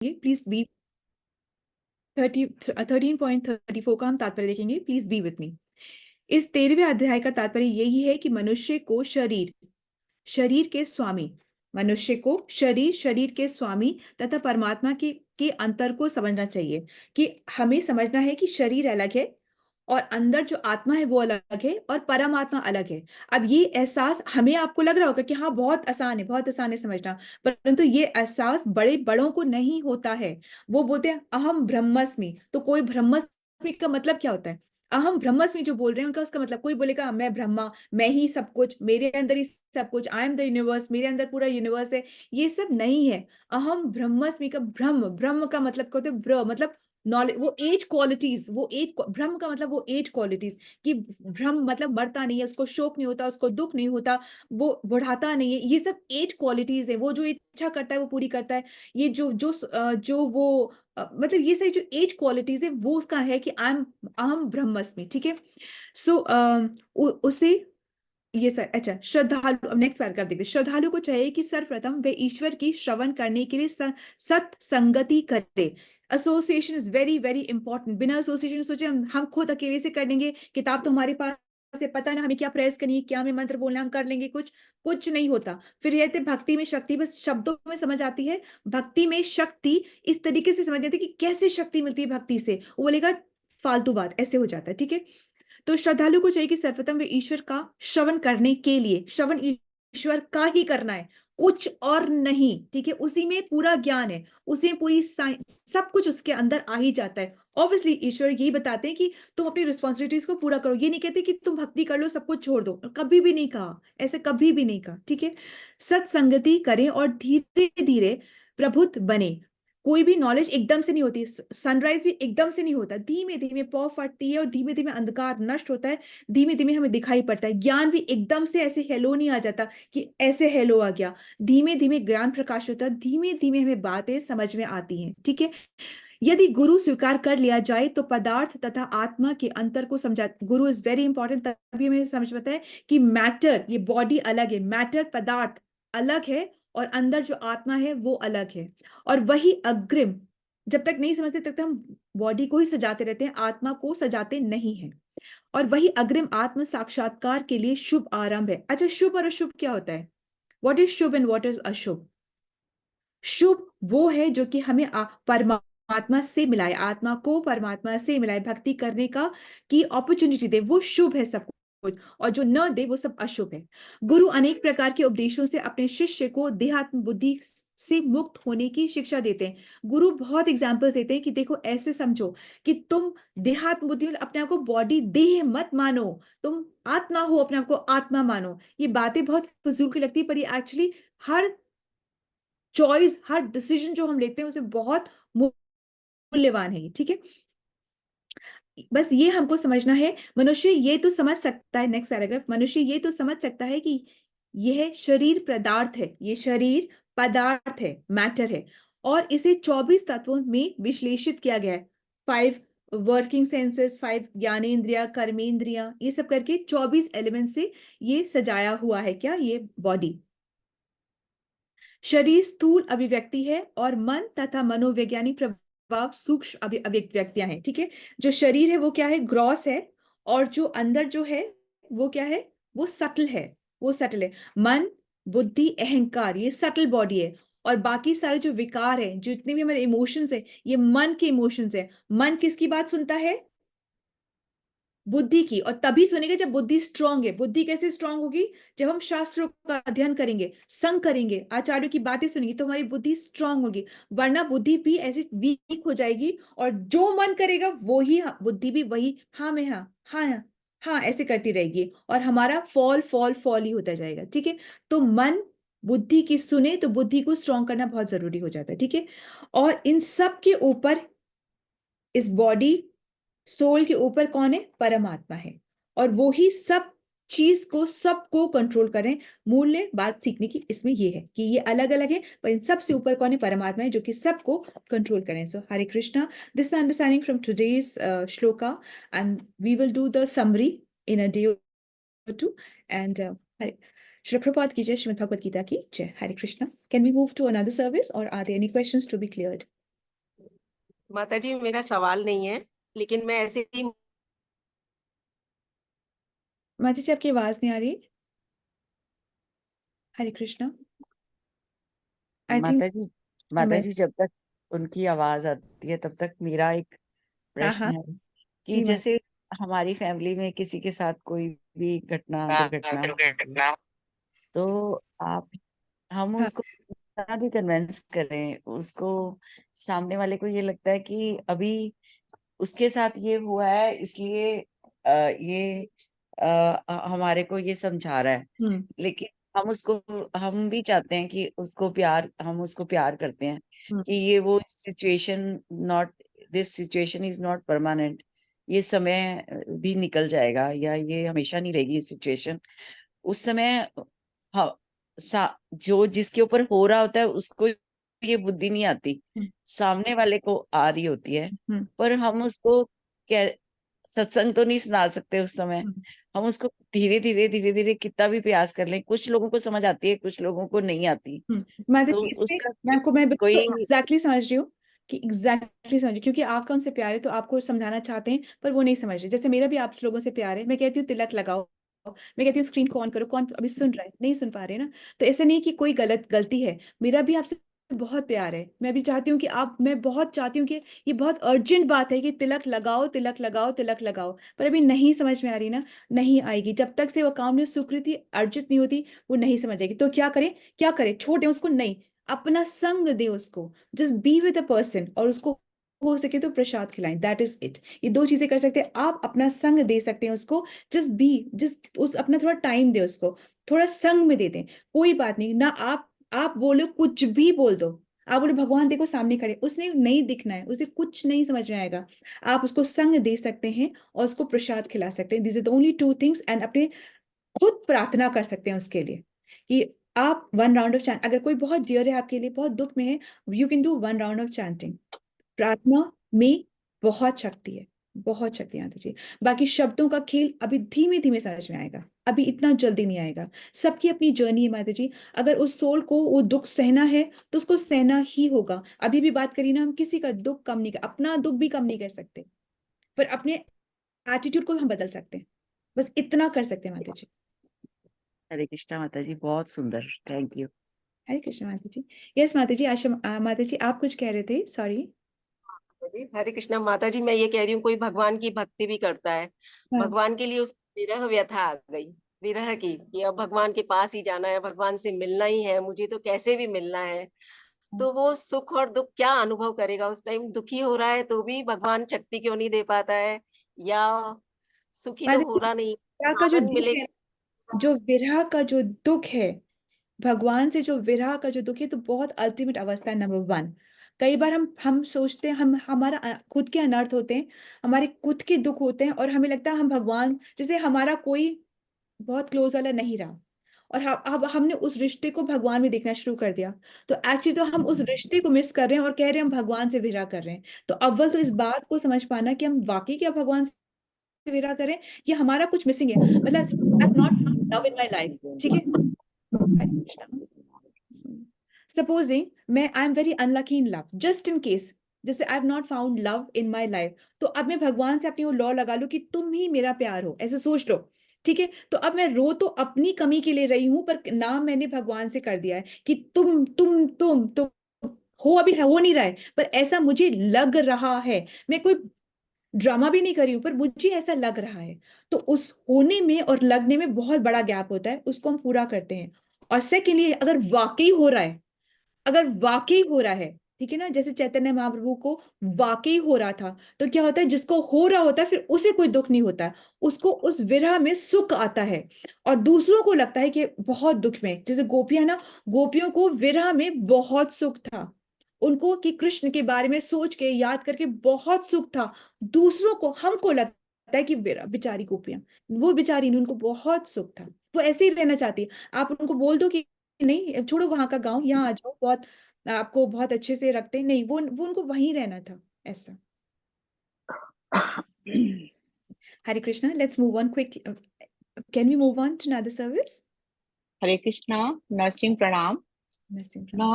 Please be 13.34 का हम तात्पर्य देखेंगे, प्लीज बी विथ मी। इस 13वें अध्याय का तात्पर्य यही है कि मनुष्य को शरीर, शरीर के स्वामी, मनुष्य को शरीर, शरीर के स्वामी तथा परमात्मा के अंतर को समझना चाहिए। कि हमें समझना है कि शरीर अलग है और अंदर जो आत्मा है वो अलग है और परमात्मा अलग है। अब ये एहसास हमें, आपको लग रहा होगा कि हाँ बहुत आसान है, बहुत आसान है समझना, परंतु ये एहसास बड़े बड़ों को नहीं होता है। वो बोलते हैं अहम ब्रह्मस्मि, तो कोई ब्रह्मस्मि का मतलब क्या होता है? अहम ब्रह्मस्मि जो बोल रहे हैं उनका उसका मतलब, कोई बोलेगा मैं ब्रह्मा, मैं ही सब कुछ, मेरे अंदर ही सब कुछ, आई एम द यूनिवर्स, मेरे अंदर पूरा यूनिवर्स है, ये सब नहीं है। अहम ब्रह्मस्मि का ब्रह्म, ब्रह्म का मतलब क्या होता है? ब्र मतलब नॉलेज, वो एज क्वालिटीज, वो एज, ब्रह्म का मतलब वो एज क्वालिटीज, कि ब्रह्म मतलब मरता नहीं है, उसको शोक नहीं होता, उसको दुख नहीं होता, वो बढ़ाता नहीं है, ये सब एज क्वालिटीज है। वो जो इच्छा करता है वो पूरी करता है। ये जो वो मतलब ये सारी जो एज क्वालिटीज है वो उसका है कि आई एम, अहम ब्रह्मस्मि। ठीक है। सो उसे ये सर, अच्छा श्रद्धालु, अब नेक्स्ट पैराग्राफ देखते हैं। श्रद्धालु को चाहिए कि सर्वप्रथम वे ईश्वर की श्रवण करने के लिए सत्संगति करे। Association is very very important. बिना एसोसिएशन सोचे हम खुद अकेले से कर लेंगे, किताब तो हमारे पास है, पता ना हमें क्या प्रेस करनी है, क्या हमें मंत्र बोलना, हम कर लेंगे, कुछ कुछ नहीं होता। फिर कहते भक्ति में शक्ति, बस शब्दों में समझ आती है। भक्ति में शक्ति इस तरीके से समझ आती है कि कैसे शक्ति मिलती है भक्ति से, वो बोलेगा फालतू बात, ऐसे हो जाता है। ठीक है। तो श्रद्धालु को चाहिए कि सर्वप्रथम वे ईश्वर का श्रवण करने के लिए, श्रवण ईश्वर का ही करना है, कुछ और नहीं। ठीक है। उसी में पूरा ज्ञान है, उसी में पूरी साइंस, सब कुछ उसके अंदर आ ही जाता है। ऑब्वियसली ईश्वर यही बताते हैं कि तुम अपनी रिस्पॉन्सिबिलिटीज को पूरा करो, ये नहीं कहते कि तुम भक्ति कर लो सब कुछ छोड़ दो, कभी भी नहीं कहा, ऐसे कभी भी नहीं कहा। ठीक है। सत्संगति करें और धीरे धीरे प्रबुद्ध बने। कोई भी नॉलेज एकदम से नहीं होती, सनराइज भी एकदम से नहीं होता, धीमे धीमे पौ फटती है और धीमे धीमे अंधकार नष्ट होता है, धीमे धीमे हमें दिखाई पड़ता है। ज्ञान भी एकदम से ऐसे हेलो नहीं आ जाता कि ऐसे हेलो आ गया, धीमे धीमे ज्ञान प्रकाश होता है, धीमे धीमे हमें बातें समझ में आती हैं। ठीक है। यदि गुरु स्वीकार कर लिया जाए तो पदार्थ तथा आत्मा के अंतर को समझा, गुरु इज वेरी इंपॉर्टेंट, तभी हमें समझ में आता है कि मैटर, ये बॉडी अलग है, मैटर पदार्थ अलग है और अंदर जो आत्मा है वो अलग है। और वही अग्रिम, जब तक नहीं समझते तब तक हम बॉडी को ही सजाते रहते हैं, आत्मा को सजाते नहीं है। और वही अग्रिम आत्म साक्षात्कार के लिए शुभ आरंभ है। अच्छा, शुभ और अशुभ क्या होता है? What is Shubh and what is अशुभ? शुभ वो है जो कि हमें परमात्मा से मिलाए, आत्मा को परमात्मा से मिलाए, भक्ति करने का की अपॉर्चुनिटी दे, वो शुभ है सब कुछ। और जो न दे वो सब अशुभ है। गुरु अनेक प्रकार के उपदेशों से अपने शिष्य को देहात्म बुद्धि से मुक्त होने की शिक्षा देते हैं। गुरु बहुत एग्जाम्पल्स देते हैं कि देखो ऐसे समझो कि तुम देहात्म बुद्धि, मतलब अपने आप को बॉडी देह मत मानो, तुम आत्मा हो, अपने आप को आत्मा मानो। ये बातें बहुत फजूल की लगती है, पर ये एक्चुअली हर चॉइस, हर डिसीजन जो हम लेते हैं उसे बहुत मूल्यवान है ये। ठीक है। बस ये हमको समझना है, मनुष्य ये तो समझ सकता है, नेक्स्ट पैराग्राफ, मनुष्य ये तो समझ सकता है कि यह शरीर पदार्थ है, ये शरीर पदार्थ है, मैटर है, और इसे 24 तत्वों में विश्लेषित किया गया है। 5 वर्किंग सेंसेस, 5 ज्ञानेंद्रिया, कर्मेंद्रिया, ये सब करके 24 एलिमेंट से ये सजाया हुआ है, क्या, ये बॉडी। शरीर स्थूल अभिव्यक्ति है और मन तथा मनोवैज्ञानिक प्रभाव सूक्ष्म अभिव्यक्तियां हैं। ठीक है। जो शरीर है वो क्या है? ग्रॉस है। और जो अंदर जो है वो क्या है? वो सटल है, वो सटल है। मन, बुद्धि, अहंकार, ये सटल बॉडी है। और बाकी सारे जो विकार है, जो जितने भी हमारे इमोशंस है, ये मन के इमोशंस है। मन किसकी बात सुनता है? बुद्धि की। और तभी सुनेगा जब बुद्धि स्ट्रांग है। बुद्धि कैसे स्ट्रांग होगी? जब हम शास्त्रों का अध्ययन करेंगे, संग करेंगे, आचार्यों की बातें सुनेंगे, तो हमारी बुद्धि स्ट्रांग होगी। वरना बुद्धि भी ऐसे वीक हो जाएगी और जो मन करेगा वो ही, हाँ, बुद्धि भी वही, हाँ में हाँ, हाँ हाँ, हाँ ऐसे करती रहेगी और हमारा फॉल फॉल फॉल ही होता जाएगा। ठीक है। तो मन बुद्धि की सुने तो बुद्धि को स्ट्रांग करना बहुत जरूरी हो जाता है। ठीक है। और इन सब के ऊपर, इस बॉडी सोल के ऊपर कौन है? परमात्मा है। और वो ही सब चीज को, सबको कंट्रोल करें। मूल्य बात सीखने की इसमें ये है कि ये अलग अलग है, पर इन सबसे ऊपर कौन है? परमात्मा है, जो कि सबको कंट्रोल करें। So Hare Krishna, this understanding from today's shloka, and we will do the summary in a day or two. And Hare Shri Prabhupad की जय, श्रीमद् भगवद गीता की जय। Hare Krishna. Can we move to another service or are there any questions to be cleared? माता जी, मेरा सवाल नहीं है, लेकिन मैं ऐसे ही। माता जी आपकी आवाज नहीं आ रही। हरे कृष्णा। I think. माता जी, माता जी, जब तक उनकी आवाज आती है तब तक मेरा एक हाँ प्रश्न हाँ। है कि जी माता। जैसे हमारी फैमिली में किसी के साथ कोई भी घटना, दुर्घटना, दुर्घटना। तो आप हम हाँ। उसको कितना भी कन्विंस करें, उसको सामने वाले को ये लगता है कि अभी उसके साथ ये हुआ है, इसलिए ये हमारे को ये समझा रहा है। हम्म। लेकिन हम भी चाहते हैं कि हम उसको प्यार करते हैं हम्म। कि ये वो situation not this situation is not permanent. ये समय भी निकल जाएगा, या ये हमेशा नहीं रहेगी ये सिचुएशन। उस समय हाँ, जो जिसके ऊपर हो रहा होता है उसको ये बुद्धि नहीं आती, हम्म। सामने वाले को आ रही होती है। हम्म। पर हम उसको क्या सत्संग तो नहीं सुना सकते उस समय। हम्म। हम उसको धीरे धीरे धीरे धीरे कितना भी प्रयास कर लें, कुछ लोगों को समझ आती है, कुछ लोगों को नहीं आती। माता तो जी इसमें उसका मैं बिल्कुल कोई एग्जैक्टली समझ रही हूँ कि एग्जैक्टली समझ रही हूँ, क्योंकि आपका उनसे प्यार है तो आपको समझाना चाहते हैं पर वो नहीं समझ रहे। जैसे मेरा भी आप लोगों से प्यार है, मैं कहती हूँ तिलक लगाओ, मैं कहती हूँ स्क्रीन को ऑन करो, कौन अभी सुन रहा है? नहीं सुन पा रहे ना। तो ऐसे नहीं कि कोई गलती है, मेरा भी आपसे बहुत प्यार है। मैं भी चाहती हूँ कि आप मैं बहुत चाहती हूँ कि ये बहुत अर्जेंट बात है कि तिलक लगाओ, तिलक लगाओ, तिलक लगाओ, पर अभी नहीं समझ में आ रही ना। नहीं आएगी जब तक से वो काम में स्वीकृति अर्जित नहीं होती, वो नहीं समझ आएगी। तो क्या करें? क्या करें? छोड़ दें उसको? नहीं, अपना संग दे उसको। Just be with a person और उसको हो सके तो प्रसाद खिलाएं, दैट इज इट। ये दो चीजें कर सकते हैं आप, अपना संग दे सकते हैं उसको। जस्ट बी, जस्ट उस अपना थोड़ा टाइम दे उसको, थोड़ा संग में दे दें। कोई बात नहीं ना, आप बोलो, कुछ भी बोल दो। आप बोले भगवान देखो सामने खड़े, उसने नहीं दिखना है, उसे कुछ नहीं समझ में आएगा। आप उसको संग दे सकते हैं और उसको प्रसाद खिला सकते हैं। This is the only two things. And अपने खुद प्रार्थना कर सकते हैं उसके लिए कि आप वन राउंड ऑफ चैंट, अगर कोई बहुत डियर है आपके लिए, बहुत दुख में है, you can do one round of chanting. प्रार्थना में बहुत शक्ति है, बहुत शक्ति आती जी। बाकी शब्दों का खेल अभी धीमे धीमे समझ में आएगा, अभी इतना जल्दी नहीं आएगा। सबकी अपनी जर्नी है माता जी। अगर उस सोल को वो दुख सहना है तो उसको सहना ही होगा। अभी भी बात करी ना, हम किसी का दुख कम नहीं कर, अपना दुख भी कम नहीं कर सकते, पर अपने एटीट्यूड को हम बदल सकते हैं। बस इतना कर सकते हैं माता जी। हरे कृष्णा माता जी, बहुत सुंदर, थैंक यू। हरे कृष्ण माता जी। यस माता जी, आशा माता जी आप कुछ कह रहे थे, सॉरी। हरे कृष्णा माता जी, मैं ये कह रही हूँ, कोई भगवान की भक्ति भी करता है, हाँ। भगवान के लिए उस विरह व्यथा आ गई, विरह की, कि अब भगवान के पास ही जाना है, भगवान से मिलना ही है मुझे, तो कैसे भी मिलना है। तो वो सुख और दुख क्या अनुभव करेगा उस टाइम? दुखी हो रहा है तो भी भगवान शक्ति क्यों नहीं दे पाता है? या सुखी तो माता हो जी रहा नहीं, विरह का जो आनंद दुख है, मिलेगा। जो विरह का जो दुख है, भगवान से जो विरह का जो दुख है, तो बहुत अल्टीमेट अवस्था है, नंबर वन। कई बार हम सोचते हैं, हम हमारा खुद के अनर्थ होते हैं, हमारे खुद के दुख होते हैं, और हमें लगता है हम भगवान, जैसे हमारा कोई बहुत क्लोज वाला नहीं रहा, और अब हमने उस रिश्ते को भगवान में देखना शुरू कर दिया। तो एक्चुअली तो हम उस रिश्ते को मिस कर रहे हैं और कह रहे हैं हम भगवान से विरह कर रहे हैं। तो अव्वल तो इस बात को समझ पाना कि हम वाकई क्या भगवान से विरह करें, ये हमारा कुछ मिसिंग है। मतलब I have not found love in my life, ठीक है। हरे कृष्णा। सपोजिंग मैं I am very unlucky in love, just in case, जैसे I have not found love in my life, तो अब मैं भगवान से अपनी वो लॉ लगा लूं कि तुम ही मेरा प्यार हो, ऐसे सोच लो, ठीक है। तो अब मैं रो तो अपनी कमी के लिए रही हूं, पर नाम मैंने भगवान से कर दिया है कि तुम हो, अभी है, हो नहीं रहा है, पर ऐसा मुझे लग रहा है। मैं कोई ड्रामा भी नहीं कर रही हूं, पर मुझे ऐसा लग रहा है। तो उस होने में और लगने में बहुत बड़ा गैप होता है, उसको हम पूरा करते हैं। और सेकेंडली, अगर वाकई हो रहा है, अगर वाकई हो रहा है, ठीक है ना, जैसे चैतन्य महाप्रभु को वाकई हो रहा था, तो क्या होता है, जिसको हो रहा होता है फिर उसे कोई दुख नहीं होता है, उसको उस विरह में सुख आता है। और दूसरों को लगता है कि बहुत दुख में, जैसे गोपियां ना, गोपियों को विरह में बहुत सुख था, उनको कि कृष्ण के बारे में सोच के याद करके बहुत सुख था। दूसरों को, हमको लगता है कि बेचारी गोपियां, वो बेचारी नहीं, उनको बहुत सुख था, वो ऐसे ही रहना चाहती है। आप उनको बोल दो कि नहीं छोड़ो वहां का गांव, यहाँ आ जाओ, बहुत आपको बहुत अच्छे से रखते हैं, नहीं, वो उनको वहीं रहना था, ऐसा। Hare Krishna, let's move on quick. Can we move on to another service? Hare Krishna, Narsingh प्रणाम। नरसिंह। मैं